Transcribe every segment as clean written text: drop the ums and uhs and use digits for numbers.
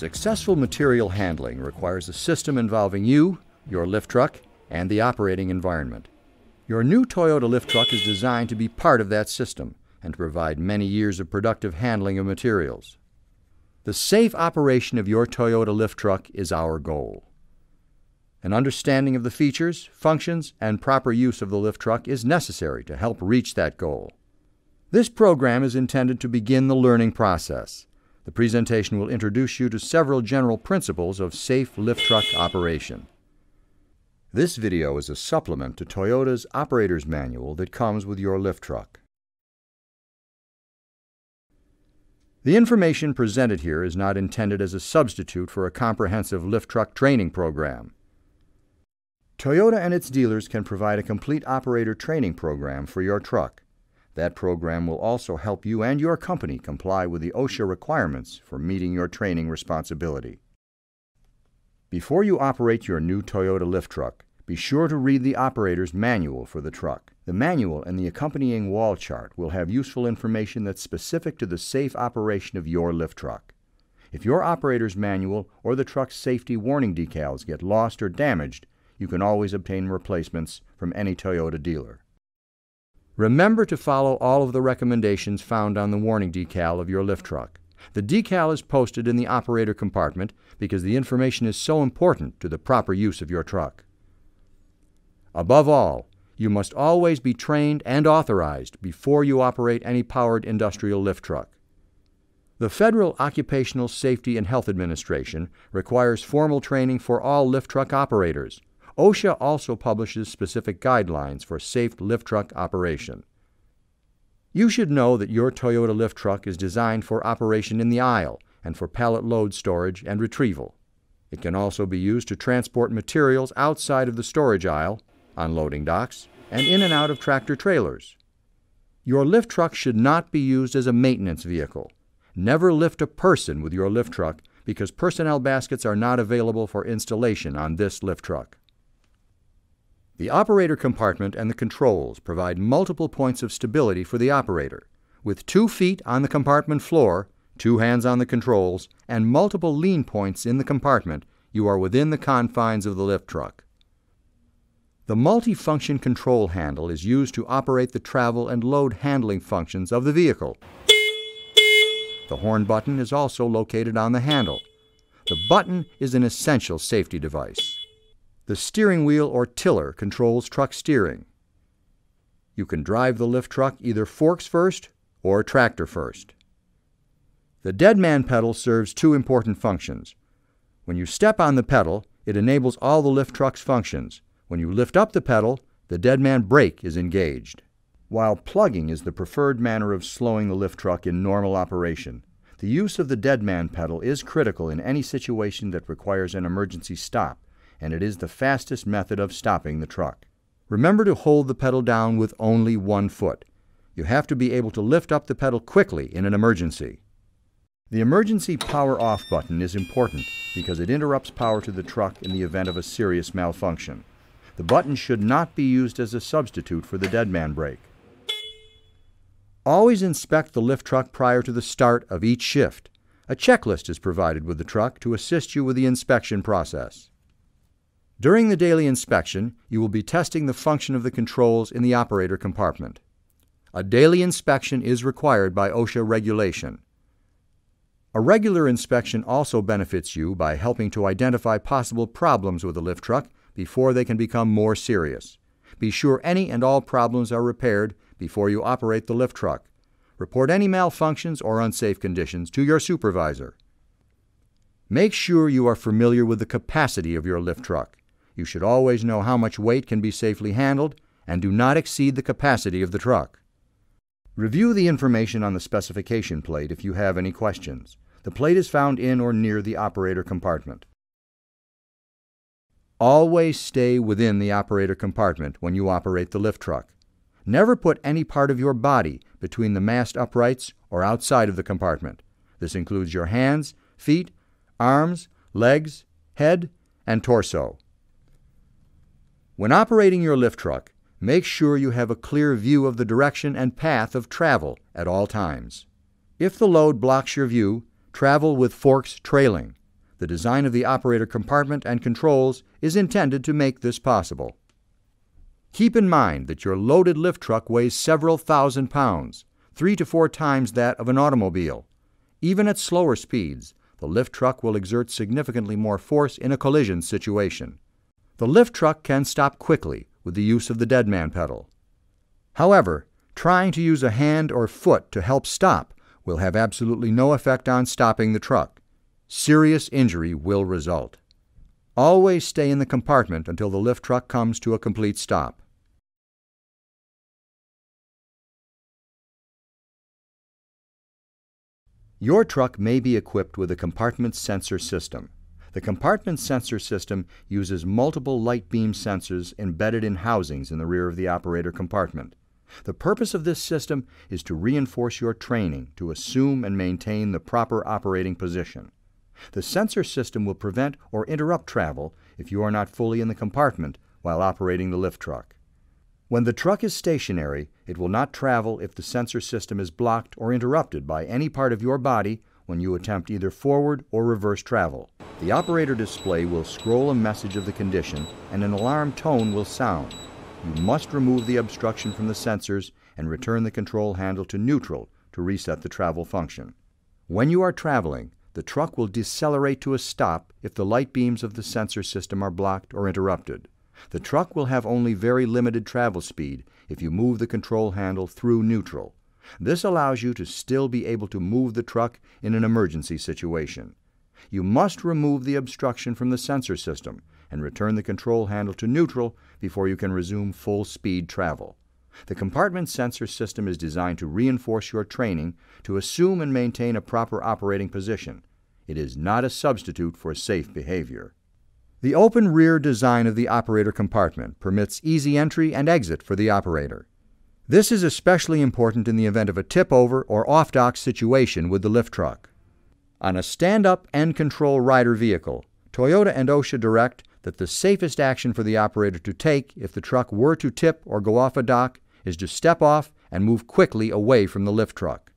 Successful material handling requires a system involving you, your lift truck, and the operating environment. Your new Toyota lift truck is designed to be part of that system and to provide many years of productive handling of materials. The safe operation of your Toyota lift truck is our goal. An understanding of the features, functions, and proper use of the lift truck is necessary to help reach that goal. This program is intended to begin the learning process. The presentation will introduce you to several general principles of safe lift truck operation. This video is a supplement to Toyota's operator's manual that comes with your lift truck. The information presented here is not intended as a substitute for a comprehensive lift truck training program. Toyota and its dealers can provide a complete operator training program for your truck. That program will also help you and your company comply with the OSHA requirements for meeting your training responsibility. Before you operate your new Toyota lift truck, be sure to read the operator's manual for the truck. The manual and the accompanying wall chart will have useful information that's specific to the safe operation of your lift truck. If your operator's manual or the truck's safety warning decals get lost or damaged, you can always obtain replacements from any Toyota dealer. Remember to follow all of the recommendations found on the warning decal of your lift truck. The decal is posted in the operator compartment because the information is so important to the proper use of your truck. Above all, you must always be trained and authorized before you operate any powered industrial lift truck. The Federal Occupational Safety and Health Administration requires formal training for all lift truck operators. OSHA also publishes specific guidelines for safe lift truck operation. You should know that your Toyota lift truck is designed for operation in the aisle and for pallet load storage and retrieval. It can also be used to transport materials outside of the storage aisle, on loading docks, and in and out of tractor trailers. Your lift truck should not be used as a maintenance vehicle. Never lift a person with your lift truck because personnel baskets are not available for installation on this lift truck. The operator compartment and the controls provide multiple points of stability for the operator. With 2 feet on the compartment floor, 2 hands on the controls, and multiple lean points in the compartment, you are within the confines of the lift truck. The multi-function control handle is used to operate the travel and load handling functions of the vehicle. The horn button is also located on the handle. The button is an essential safety device. The steering wheel or tiller controls truck steering. You can drive the lift truck either forks first or tractor first. The dead man pedal serves 2 important functions. When you step on the pedal, it enables all the lift truck's functions. When you lift up the pedal, the dead man brake is engaged. While plugging is the preferred manner of slowing the lift truck in normal operation, the use of the dead man pedal is critical in any situation that requires an emergency stop, and it is the fastest method of stopping the truck. Remember to hold the pedal down with only 1 foot. You have to be able to lift up the pedal quickly in an emergency. The emergency power off button is important because it interrupts power to the truck in the event of a serious malfunction. The button should not be used as a substitute for the dead man brake. Always inspect the lift truck prior to the start of each shift. A checklist is provided with the truck to assist you with the inspection process. During the daily inspection, you will be testing the function of the controls in the operator compartment. A daily inspection is required by OSHA regulation. A regular inspection also benefits you by helping to identify possible problems with the lift truck before they can become more serious. Be sure any and all problems are repaired before you operate the lift truck. Report any malfunctions or unsafe conditions to your supervisor. Make sure you are familiar with the capacity of your lift truck. You should always know how much weight can be safely handled and do not exceed the capacity of the truck. Review the information on the specification plate if you have any questions. The plate is found in or near the operator compartment. Always stay within the operator compartment when you operate the lift truck. Never put any part of your body between the mast uprights or outside of the compartment. This includes your hands, feet, arms, legs, head, and torso. When operating your lift truck, make sure you have a clear view of the direction and path of travel at all times. If the load blocks your view, travel with forks trailing. The design of the operator compartment and controls is intended to make this possible. Keep in mind that your loaded lift truck weighs several thousand pounds, 3 to 4 times that of an automobile. Even at slower speeds, the lift truck will exert significantly more force in a collision situation. The lift truck can stop quickly with the use of the deadman pedal. However, trying to use a hand or foot to help stop will have absolutely no effect on stopping the truck. Serious injury will result. Always stay in the compartment until the lift truck comes to a complete stop. Your truck may be equipped with a compartment sensor system. The compartment sensor system uses multiple light beam sensors embedded in housings in the rear of the operator compartment. The purpose of this system is to reinforce your training to assume and maintain the proper operating position. The sensor system will prevent or interrupt travel if you are not fully in the compartment while operating the lift truck. When the truck is stationary, it will not travel if the sensor system is blocked or interrupted by any part of your body when you attempt either forward or reverse travel. The operator display will scroll a message of the condition and an alarm tone will sound. You must remove the obstruction from the sensors and return the control handle to neutral to reset the travel function. When you are traveling, the truck will decelerate to a stop if the light beams of the sensor system are blocked or interrupted. The truck will have only very limited travel speed if you move the control handle through neutral. This allows you to still be able to move the truck in an emergency situation. You must remove the obstruction from the sensor system and return the control handle to neutral before you can resume full-speed travel. The compartment sensor system is designed to reinforce your training to assume and maintain a proper operating position. It is not a substitute for safe behavior. The open rear design of the operator compartment permits easy entry and exit for the operator. This is especially important in the event of a tip-over or off-dock situation with the lift truck. On a stand-up end-control rider vehicle, Toyota and OSHA direct that the safest action for the operator to take if the truck were to tip or go off a dock is to step off and move quickly away from the lift truck.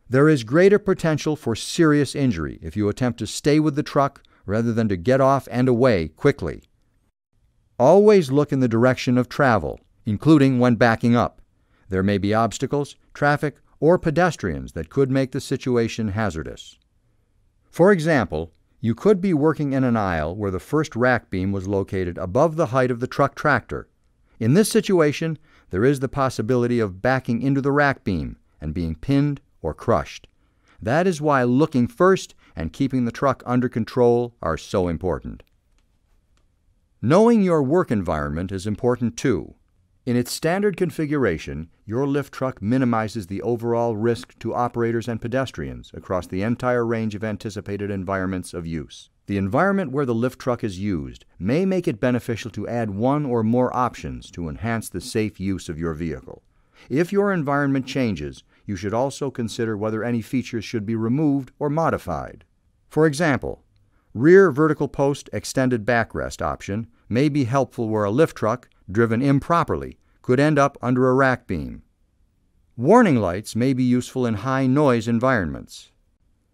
There is greater potential for serious injury if you attempt to stay with the truck rather than to get off and away quickly. Always look in the direction of travel, including when backing up. There may be obstacles, traffic, or pedestrians that could make the situation hazardous. For example, you could be working in an aisle where the first rack beam was located above the height of the truck tractor. In this situation, there is the possibility of backing into the rack beam and being pinned or crushed. That is why looking first and keeping the truck under control are so important. Knowing your work environment is important too. In its standard configuration, your lift truck minimizes the overall risk to operators and pedestrians across the entire range of anticipated environments of use. The environment where the lift truck is used may make it beneficial to add one or more options to enhance the safe use of your vehicle. If your environment changes, you should also consider whether any features should be removed or modified. For example, rear vertical post extended backrest option may be helpful where a lift truck, driven improperly, could end up under a rack beam. Warning lights may be useful in high-noise environments.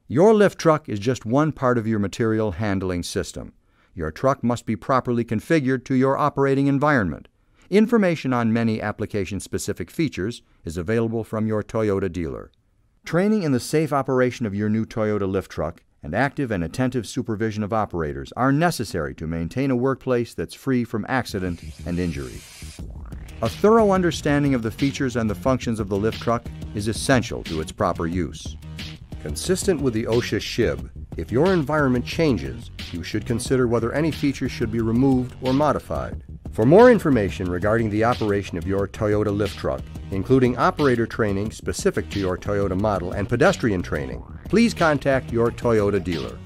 Your lift truck is just one part of your material handling system. Your truck must be properly configured to your operating environment. Information on many application-specific features is available from your Toyota dealer. Training in the safe operation of your new Toyota lift truck and active and attentive supervision of operators are necessary to maintain a workplace that's free from accident and injury. A thorough understanding of the features and the functions of the lift truck is essential to its proper use. Consistent with the OSHA SHIB, if your environment changes, you should consider whether any features should be removed or modified. For more information regarding the operation of your Toyota lift truck, including operator training specific to your Toyota model and pedestrian training, please contact your Toyota dealer.